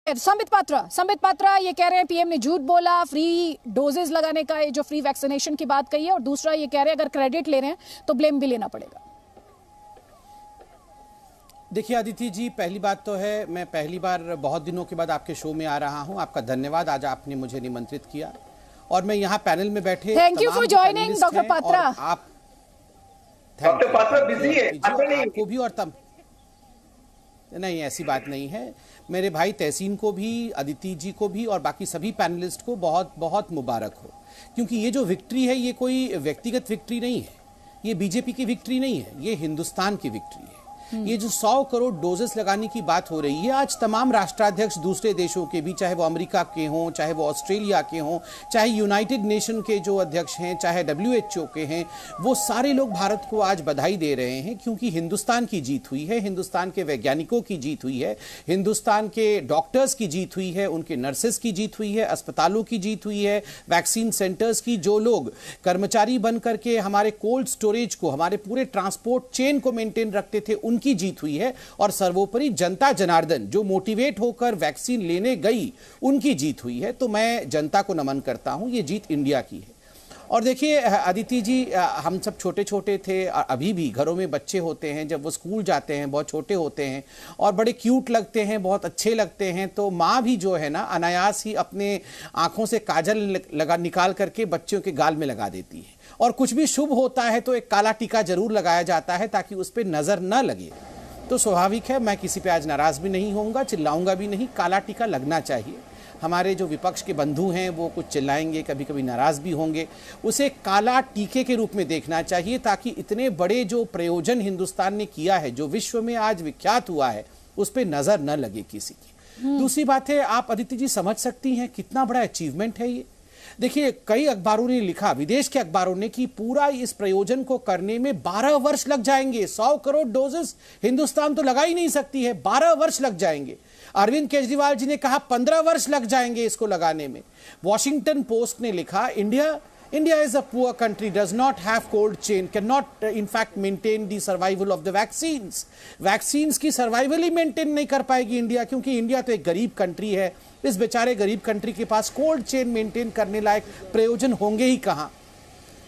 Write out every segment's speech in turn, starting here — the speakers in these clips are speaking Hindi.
संबित पात्रा ये कह रहे हैं पीएम ने झूठ बोला, फ्री डोजेस लगाने का, जो फ्री वैक्सीनेशन की बात कही है, और दूसरा ये कह रहे हैं अगर क्रेडिट ले रहे हैं तो ब्लेम भी लेना पड़ेगा। देखिए अदिति जी, पहली बात तो है, मैं पहली बार बहुत दिनों के बाद आपके शो में आ रहा हूं। आपका धन्यवाद, आज आपने मुझे निमंत्रित किया और मैं यहाँ पैनल में बैठे। Thank you for joining doctor Patra. आप डॉक्टर पात्रा बिजी है आपको भी, और तब नहीं, ऐसी बात नहीं है। मेरे भाई तहसीन को भी, अदिति जी को भी और बाकी सभी पैनलिस्ट को बहुत बहुत मुबारक हो, क्योंकि ये जो विक्ट्री है ये कोई व्यक्तिगत विक्ट्री नहीं है, ये बीजेपी की विक्ट्री नहीं है, ये हिंदुस्तान की विक्ट्री है। ये जो 100 करोड़ डोजेस लगाने की बात हो रही है, आज तमाम राष्ट्राध्यक्ष दूसरे देशों के भी, चाहे वो अमेरिका के हों, चाहे वो ऑस्ट्रेलिया के हों, चाहे यूनाइटेड नेशन के जो अध्यक्ष हैं, चाहे WHO के हैं, वो सारे लोग भारत को आज बधाई दे रहे हैं, क्योंकि हिंदुस्तान की जीत हुई है, हिंदुस्तान के वैज्ञानिकों की जीत हुई है, हिंदुस्तान के डॉक्टर्स की जीत हुई है, उनके नर्सेस की जीत हुई है, अस्पतालों की जीत हुई है, वैक्सीन सेंटर्स की, जो लोग कर्मचारी बन करके हमारे कोल्ड स्टोरेज को, हमारे पूरे ट्रांसपोर्ट चेन को मेंटेन रखते थे, उनकी जीत हुई है, और सर्वोपरि जनता जनार्दन जो मोटिवेट होकर वैक्सीन लेने गई, उनकी जीत हुई है। तो मैं जनता को नमन करता हूं, ये जीत इंडिया की है। और देखिए अदिति जी, हम सब छोटे छोटे थे, अभी भी घरों में बच्चे होते हैं, जब वो स्कूल जाते हैं बहुत छोटे होते हैं और बड़े क्यूट लगते हैं, बहुत अच्छे लगते हैं, तो माँ भी जो है ना अनायास ही अपने आंखों से काजल निकाल करके बच्चों के गाल में लगा देती है, और कुछ भी शुभ होता है तो एक काला टीका जरूर लगाया जाता है ताकि उस पर नजर न लगे। तो स्वाभाविक है, मैं किसी पे आज नाराज भी नहीं होऊंगा, चिल्लाऊंगा भी नहीं, काला टीका लगना चाहिए। हमारे जो विपक्ष के बंधु हैं वो कुछ चिल्लाएंगे, कभी कभी नाराज भी होंगे, उसे काला टीके के रूप में देखना चाहिए, ताकि इतने बड़े जो प्रयोजन हिंदुस्तान ने किया है, जो विश्व में आज विख्यात हुआ है, उस पर नजर न लगे किसी की। दूसरी बात है, आप अदिति जी समझ सकती हैं कितना बड़ा अचीवमेंट है ये। देखिए, कई अखबारों ने लिखा, विदेश के अखबारों ने, कि पूरा इस प्रयोजन को करने में 12 वर्ष लग जाएंगे। 100 करोड़ डोजेस हिंदुस्तान तो लगा ही नहीं सकती है, 12 वर्ष लग जाएंगे। अरविंद केजरीवाल जी ने कहा 15 वर्ष लग जाएंगे इसको लगाने में। वॉशिंगटन पोस्ट ने लिखा, India is a poor country, does not have cold chain, cannot in fact maintain the survival of the vaccines. Vaccines की सर्वाइवल ही मेंटेन नहीं कर पाएगी इंडिया, क्योंकि इंडिया तो एक गरीब कंट्री है। इस बेचारे गरीब कंट्री के पास कोल्ड चेन मेंटेन करने लायक प्रयोजन होंगे ही कहाँ।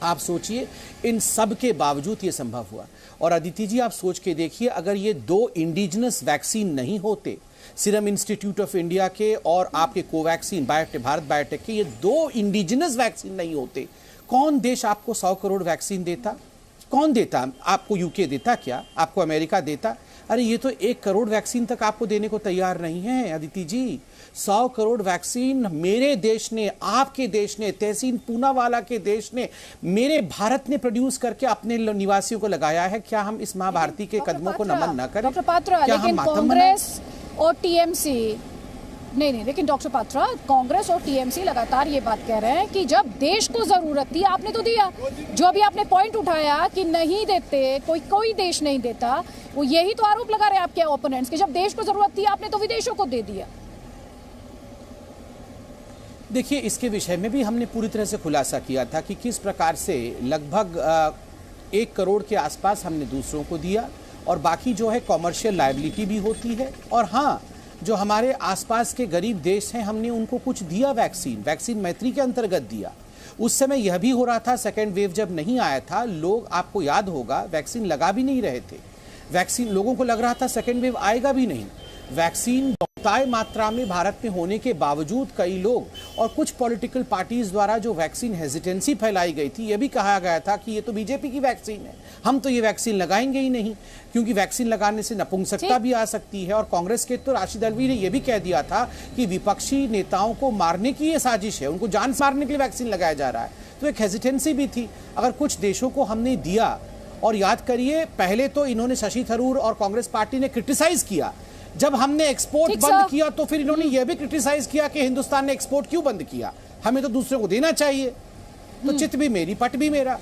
आप सोचिए, इन सब के बावजूद ये संभव हुआ। और अदिति जी, आप सोच के देखिए, अगर ये 2 इंडिजिनस वैक्सीन नहीं होते, सीरम इंस्टीट्यूट ऑफ इंडिया के और आपके कोवैक्सीन भारत बायोटेक के, ये 2 इंडिजिनस वैक्सीन नहीं होते, कौन देश आपको 100 करोड़ वैक्सीन देता? कौन देता? आपको यूके देता क्या? आपको अमेरिका देता? अरे ये तो 1 करोड़ वैक्सीन तक आपको देने को तैयार नहीं है अदिति जी। 100 करोड़ वैक्सीन मेरे देश ने, आपके देश ने, तहसीन पूनावाला के देश ने, मेरे भारत ने प्रोड्यूस करके अपने निवासियों को लगाया है। क्या हम इस माँ भारती के कदमों को नमन न करें? डॉक्टर पात्रा, लेकिन कांग्रेस और टीएमसी नहीं, लेकिन डॉक्टर पात्रा, कांग्रेस और टीएमसी लगातार ये बात कह रहे हैं कि जब देश को जरूरत थी आपने तो दिया। जो अभी आपने पॉइंट उठाया कि नहीं देते, कोई देश नहीं देता, वो यही तो आरोप लगा रहे हैं आपके ओपोनेंट्स कि जब देश को जरूरत थी आपने तो विदेशों को दे दिया। देखिए, इसके विषय में भी हमने पूरी तरह से खुलासा किया था कि किस प्रकार से लगभग 1 करोड़ के आसपास हमने दूसरों को दिया, और बाकी जो है कॉमर्शियल लायबिलिटी भी होती है। और हाँ, जो हमारे आसपास के गरीब देश हैं, हमने उनको कुछ दिया वैक्सीन मैत्री के अंतर्गत दिया। उस समय यह भी हो रहा था, सेकेंड वेव जब नहीं आया था, लोग, आपको याद होगा, वैक्सीन लगा भी नहीं रहे थे। वैक्सीन, लोगों को लग रहा था सेकेंड वेव आएगा भी नहीं। वैक्सीन बहुताय मात्रा में भारत में होने के बावजूद कई लोग और कुछ पॉलिटिकल पार्टीज द्वारा जो वैक्सीन हेजिटेंसी फैलाई गई थी, यह भी कहा गया था कि ये तो बीजेपी की वैक्सीन है, हम तो ये वैक्सीन लगाएंगे ही नहीं, क्योंकि वैक्सीन लगाने से नपुंसकता भी आ सकती है। और कांग्रेस के तो राशिद अल्वी ने यह भी कह दिया था कि विपक्षी नेताओं को मारने की ये साजिश है, उनको जान से मारने के लिए वैक्सीन लगाया जा रहा है। तो एक हेजिटेंसी भी थी। अगर कुछ देशों को हमने दिया, और याद करिए, पहले तो इन्होंने, शशि थरूर और कांग्रेस पार्टी ने क्रिटिसाइज किया, जब हमने एक्सपोर्ट बंद किया तो फिर इन्होंने यह भी क्रिटिसाइज किया कि हिंदुस्तान ने एक्सपोर्ट क्यों बंद किया, हमें तो दूसरे को देना चाहिए। तो चित भी मेरी, पट भी मेरा।